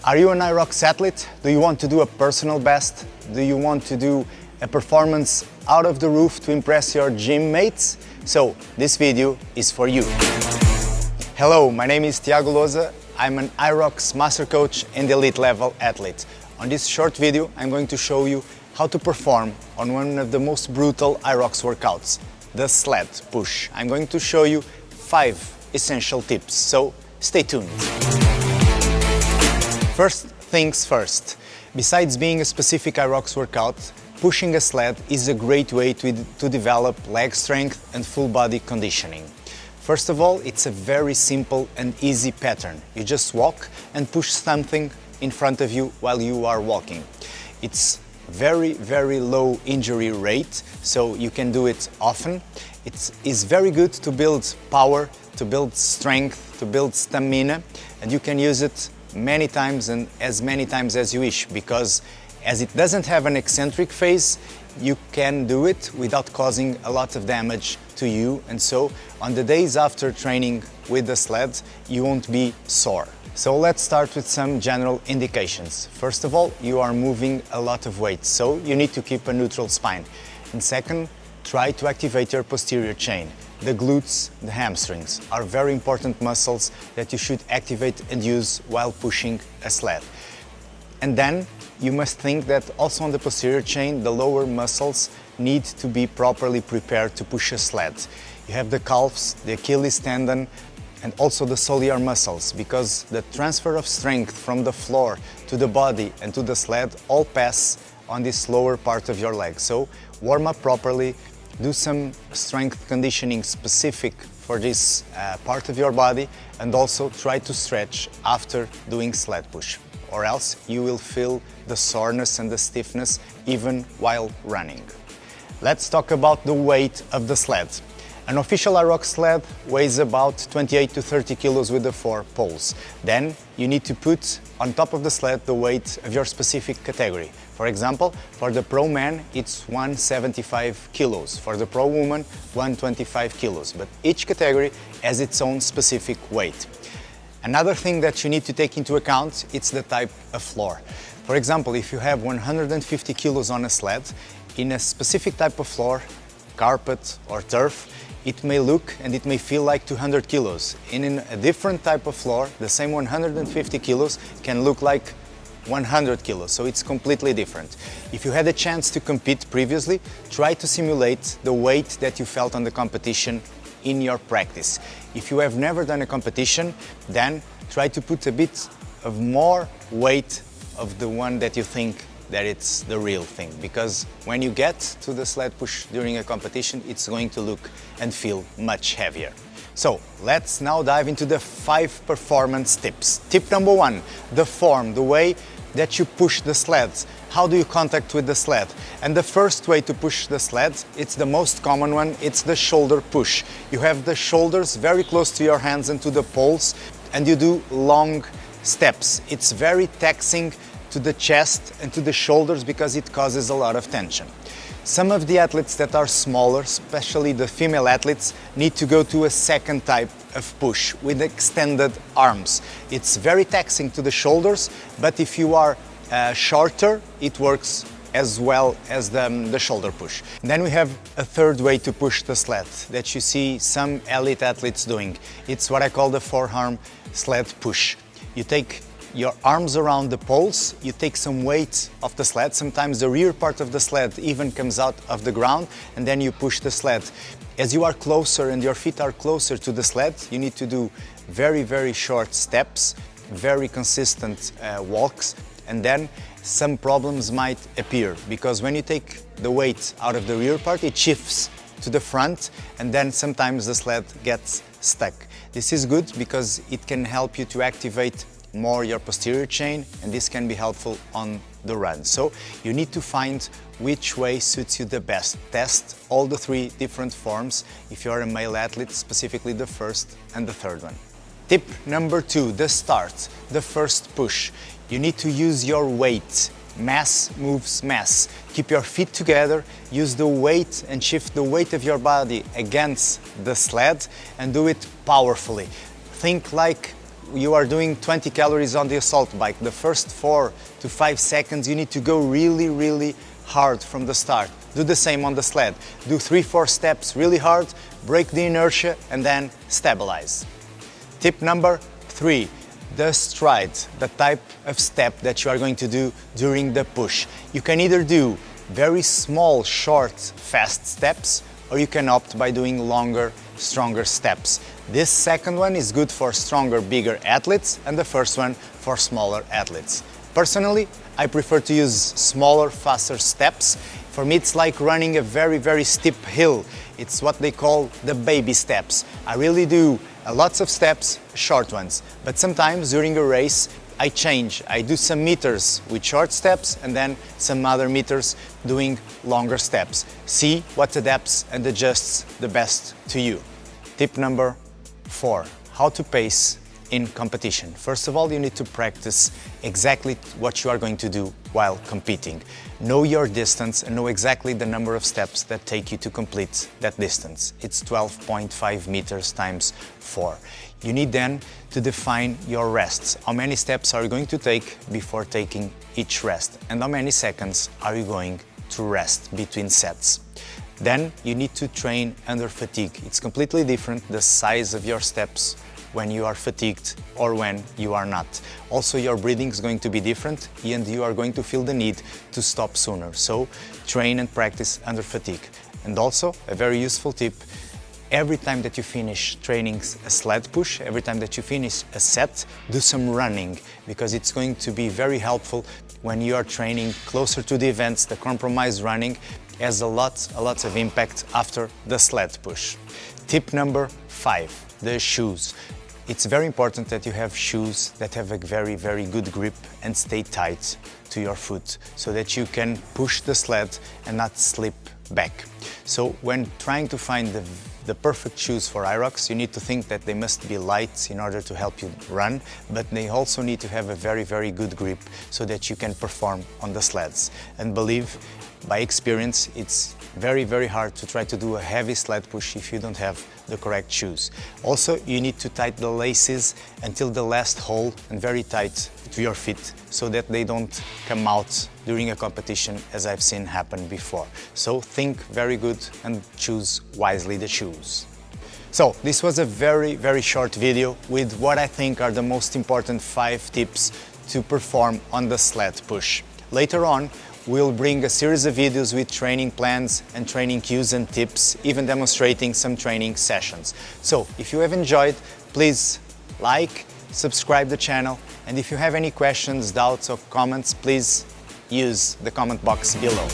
Are you an Hyrox athlete? Do you want to do a personal best? Do you want to do a performance out of the roof to impress your gym mates? So this video is for you. Hello, my name is Tiago Lousa. I'm an Hyrox master coach and elite level athlete. On this short video, I'm going to show you how to perform on one of the most brutal Hyrox workouts, the sled push. I'm going to show you 5 essential tips, so stay tuned. First things first, besides being a specific Hyrox workout, pushing a sled is a great way to develop leg strength and full body conditioning. First of all, it's a very simple and easy pattern. You just walk and push something in front of you while you are walking. It's very low injury rate, so you can do it often. It is very good to build power, to build strength, to build stamina, and you can use it many times and as many times as you wish, because as it doesn't have an eccentric phase, you can do it without causing a lot of damage to you, and so on the days after training with the sled, you won't be sore. So let's start with some general indications. First of all, you are moving a lot of weight, so you need to keep a neutral spine. And second, try to activate your posterior chain. The glutes, the hamstrings are very important muscles that you should activate and use while pushing a sled. And then you must think that also on the posterior chain, the lower muscles need to be properly prepared to push a sled. You have the calves, the Achilles tendon, and also the solear muscles, because the transfer of strength from the floor to the body and to the sled all pass on this lower part of your leg. So warm up properly, do some strength conditioning specific for this part of your body, and also try to stretch after doing sled push, or else you will feel the soreness and the stiffness even while running. Let's talk about the weight of the sled. An official Hyrox sled weighs about 28 to 30 kilos with the 4 poles. Then you need to put on top of the sled the weight of your specific category. For example, for the pro man, it's 175 kilos. For the pro woman, 125 kilos. But each category has its own specific weight. Another thing that you need to take into account is the type of floor. For example, if you have 150 kilos on a sled, in a specific type of floor, carpet or turf, it may look and it may feel like 200 kilos. In a different type of floor, the same 150 kilos can look like 100 kilos, so it's completely different. If you had a chance to compete previously, try to simulate the weight that you felt on the competition in your practice. If you have never done a competition, then try to put a bit of more weight of the one that you think that it's the real thing, because when you get to the sled push during a competition, it's going to look and feel much heavier. So let's now dive into the 5 performance tips. Tip number 1, the form, the way that you push the sled. How do you contact with the sled? And the first way to push the sled, it's the most common one, it's the shoulder push. You have the shoulders very close to your hands and to the poles, and you do long steps. It's very taxing to the chest and to the shoulders because it causes a lot of tension. Some of the athletes that are smaller, especially the female athletes, need to go to a second type of push with extended arms. It's very taxing to the shoulders, but if you are shorter, it works as well as the shoulder push. Then we have a third way to push the sled that you see some elite athletes doing. It's what I call the forearm sled push. You take your arms around the poles, you take some weight off the sled, sometimes the rear part of the sled even comes out of the ground, and then you push the sled. As you are closer and your feet are closer to the sled, you need to do very short steps, very consistent walks, and then some problems might appear, because when you take the weight out of the rear part, it shifts to the front, and then sometimes the sled gets stuck. This is good because it can help you to activate more your posterior chain, and this can be helpful on the run. So you need to find which way suits you the best. Test all the 3 different forms if you're a male athlete, specifically the first and the third one. Tip number 2, the start, the first push. You need to use your weight. Mass moves mass. Keep your feet together, use the weight and shift the weight of your body against the sled and do it powerfully. Think like you are doing 20 calories on the assault bike, the first 4 to 5 seconds you need to go really hard from the start. Do the same on the sled. Do 3-4 steps really hard, break the inertia, and then stabilize. Tip number 3, the stride, the type of step that you are going to do during the push. You can either do very small, short, fast steps, or you can opt by doing longer, stronger steps. This second one is good for stronger, bigger athletes, and the first one for smaller athletes. Personally, I prefer to use smaller, faster steps. For me, it's like running a very steep hill. It's what they call the baby steps. I really do lots of steps, short ones, but sometimes during a race I change. I do some meters with short steps and then some other meters doing longer steps. See what adapts and adjusts the best to you. Tip number 4, how to pace in competition. First of all, you need to practice exactly what you are going to do while competing. Know your distance and know exactly the number of steps that take you to complete that distance. It's 12.5 meters times 4. You need then to define your rests. How many steps are you going to take before taking each rest? And how many seconds are you going to rest between sets? Then you need to train under fatigue. It's completely different, the size of your steps when you are fatigued or when you are not. Also, your breathing is going to be different and you are going to feel the need to stop sooner. So train and practice under fatigue. And also, a very useful tip, every time that you finish training a sled push, every time that you finish a set, do some running, because it's going to be very helpful when you are training closer to the events. The compromise running has a lot of impact after the sled push. Tip number 5, the shoes. It's very important that you have shoes that have a very good grip and stay tight to your foot so that you can push the sled and not slip back. So when trying to find the perfect shoes for Hyrox, you need to think that they must be light in order to help you run, but they also need to have a very good grip so that you can perform on the sleds. And believe, by experience, it's very hard to try to do a heavy sled push if you don't have the correct shoes. Also, you need to tighten the laces until the last hole and very tight to your feet so that they don't come out during a competition, as I've seen happen before. So think very good and choose wisely the shoes. So this was a very short video with what I think are the most important 5 tips to perform on the sled push. Later on, we'll bring a series of videos with training plans and training cues and tips, even demonstrating some training sessions. So if you have enjoyed, please like, subscribe the channel, and if you have any questions, doubts or comments, please use the comment box below.